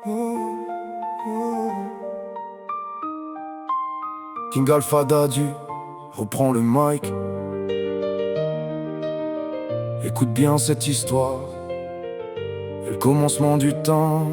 King Alpha Daddy reprend le mic. Écoute bien cette histoire, et le commencement du temps,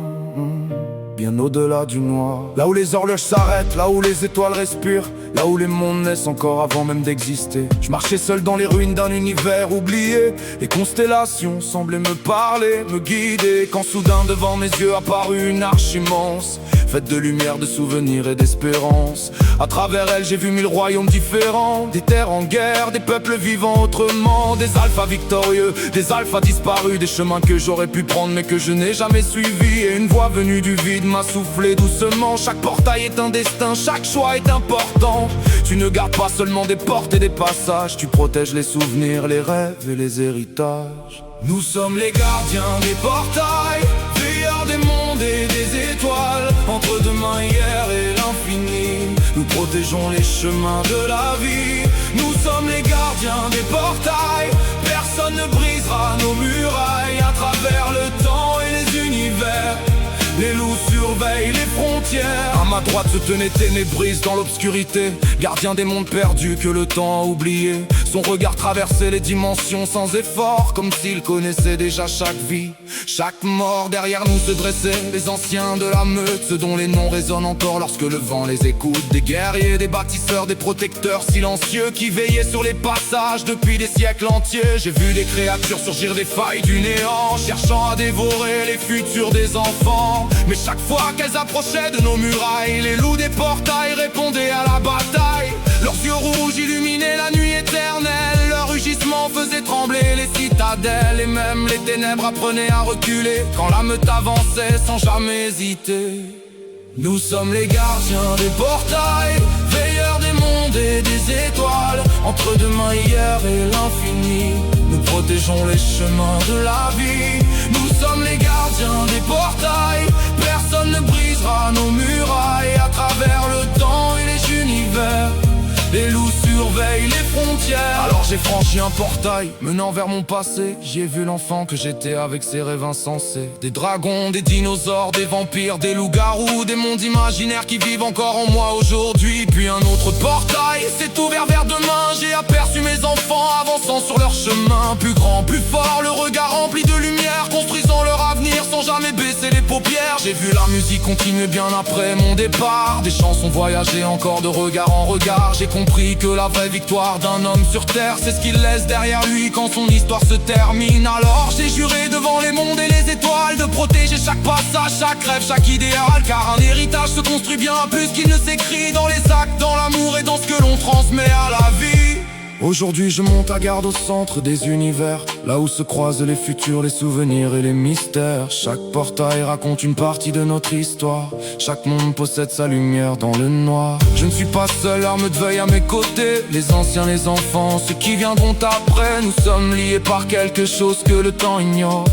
bien au-delà du noir. Là où les horloges s'arrêtent, là où les étoiles respirent, là où les mondes naissent encore avant même d'exister. Je marchais seul dans les ruines d'un univers oublié. Les constellations semblaient me parler, me guider, quand soudain devant mes yeux apparut une arche immense, faite de lumière, de souvenirs et d'espérance. À travers elle j'ai vu 1000 royaumes différents, des terres en guerre, des peuples vivant autrement, des alphas victorieux, des alphas disparus, des chemins que j'aurais pu prendre mais que je n'ai jamais suivis. Et une voix venue du vide m'a soufflé doucement. Chaque portail est un destin, chaque choix est important. Tu ne gardes pas seulement des portes et des passages, tu protèges les souvenirs, les rêves et les héritages. Nous sommes les gardiens des portails, veilleurs des mondes et des étoiles. Entre demain, hier et l'infini, nous protégeons les chemins de la vie. Nous sommes les gardiens des portails, personne ne brisera nos murailles. À travers le temps et les univers, les loups surveillent les frontières. À ma droite se tenait Ténébris dans l'obscurité, gardien des mondes perdus que le temps a oubliés. Son regard traversait les dimensions sans effort, comme s'il connaissait déjà chaque vie, chaque mort. Derrière nous se dressaient les anciens de la meute, ceux dont les noms résonnent encore lorsque le vent les écoute. Des guerriers, des bâtisseurs, des protecteurs silencieux qui veillaient sur les passages depuis des siècles entiers. J'ai vu des créatures surgir des failles du néant, cherchant à dévorer les futurs des enfants. Mais chaque fois qu'elles approchaient de nos murailles, les loups des portails répondaient à la bataille. Leurs yeux rouges illuminaient la nuit éternelle, leur rugissement faisait trembler les citadelles. Et même les ténèbres apprenaient à reculer quand la meute avançait sans jamais hésiter. Nous sommes les gardiens des portails, veilleurs des mondes et des étoiles. Entre demain, hier et l'infini, nous protégeons les chemins de la vie. Nous sommes les gardiens des portails, personne ne brisera nos murailles. À travers le temps et les univers, les loups surveillent les frontières. Alors j'ai franchi un portail menant vers mon passé. J'y ai vu l'enfant que j'étais avec ses rêves insensés. Des dragons, des dinosaures, des vampires, des loups-garous, des mondes imaginaires qui vivent encore en moi aujourd'hui. Puis un autre portail s'est ouvert vers demain. J'ai aperçu mes enfants avançant sur leur chemin. Plus grand, plus fort, le regard rempli de lumière, construisant leur avenir sans jamais baisser les paupières. J'ai vu la musique continuer bien après mon départ. Des chansons voyager encore de regard en regard. J'ai compris que la vraie victoire d'un homme sur terre, c'est ce qu'il laisse derrière lui quand son histoire se termine. Alors j'ai juré devant les mondes et les étoiles de protéger chaque passage, chaque rêve, chaque idéal. Car un héritage se construit bien plus qu'il ne s'écrit dans les actes, dans l'amour et dans ce que l'on transmet à la vie. Aujourd'hui je monte à garde au centre des univers, là où se croisent les futurs, les souvenirs et les mystères. Chaque portail raconte une partie de notre histoire, chaque monde possède sa lumière dans le noir. Je ne suis pas seul, arme de veille à mes côtés, les anciens, les enfants, ceux qui viendront après. Nous sommes liés par quelque chose que le temps ignore,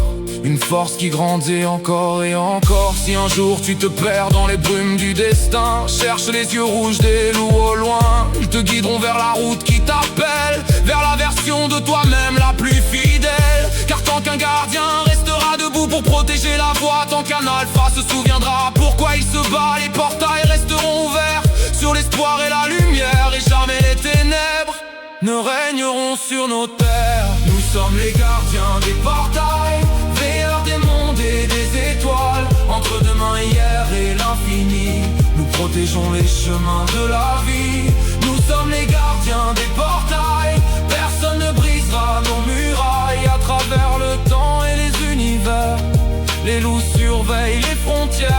une force qui grandit encore et encore. Si un jour tu te perds dans les brumes du destin, cherche les yeux rouges des loups au loin. Ils te guideront vers la route qui t'appelle, vers la version de toi-même la plus fidèle. Car tant qu'un gardien restera debout pour protéger la voie, tant qu'un alpha se souviendra pourquoi il se bat, les portails resteront ouverts sur l'espoir et la lumière. Et jamais les ténèbres ne régneront sur nos terres. Nous sommes les gardiens des portails, veilleurs des mondes et des étoiles. Entre demain, hier et l'infini, nous protégeons les chemins de la vie. Nous sommes les gardiens des portails, personne ne brisera nos murailles. À travers le temps et les univers, les loups surveillent les frontières.